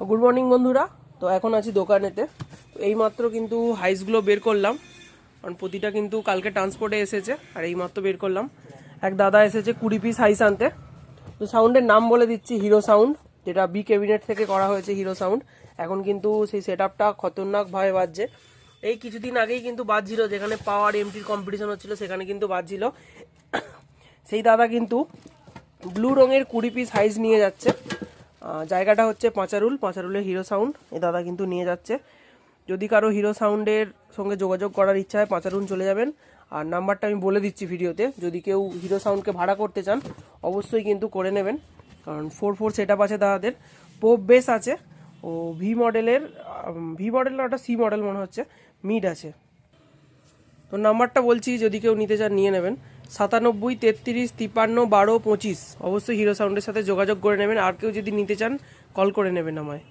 Good morning বন্ধুরা। তো এখন আছি দোকানেতে। এইমাত্র কিন্তু হাইসগুলো বের করলাম, কারণ প্রতিটা কিন্তু কালকে ট্রান্সপোর্টে এসেছে। আর এইমাত্র বের করলাম, এক দাদা এসেছে 20 পিস হাইস আনতে। তো সাউন্ডের নাম বলে দিচ্ছি, হিরো সাউন্ড, যেটা বি ক্যাবিনেট থেকে করা হয়েছে হিরো সাউন্ড। এখন কিন্তু সেই সেট আপটা খতরনাকভাবে বাজছে। এই কিছুদিন আগেই কিন্তু বাজছিল, যেখানে পাওয়ার এমটির কম্পিটিশন হচ্ছিল সেখানে কিন্তু বাজছিল। সেই দাদা কিন্তু ব্লু রঙের 20 পিস হাইস নিয়ে যাচ্ছে। জায়গাটা হচ্ছে পাঁচারুলের হিরো সাউন্ড। এই দাদা কিন্তু নিয়ে যাচ্ছে। যদি কারো হিরো সাউন্ডের সঙ্গে যোগাযোগ করার ইচ্ছা হয়, পাঁচারুল চলে যাবেন। আর নাম্বারটা আমি বলে দিচ্ছি ভিডিওতে, যদি কেউ হিরো সাউন্ডকে ভাড়া করতে চান অবশ্যই কিন্তু করে নেবেন, কারণ 4 সেট আপ আছে দাদাদের। পোপ বেস আছে, ও ভি মডেলের না, ওটা সি মডেল মনে হচ্ছে, মিড আছে। তো নাম্বারটা বলছি, যদি কেউ নিতে চান নিয়ে নেবেন, 97 33 53 12 25। অবশ্যই হিরো সাউন্ডের সাথে যোগাযোগ করে নেবেন। আর কেউ যদি নিতে চান কল করে নেবেন আমায়।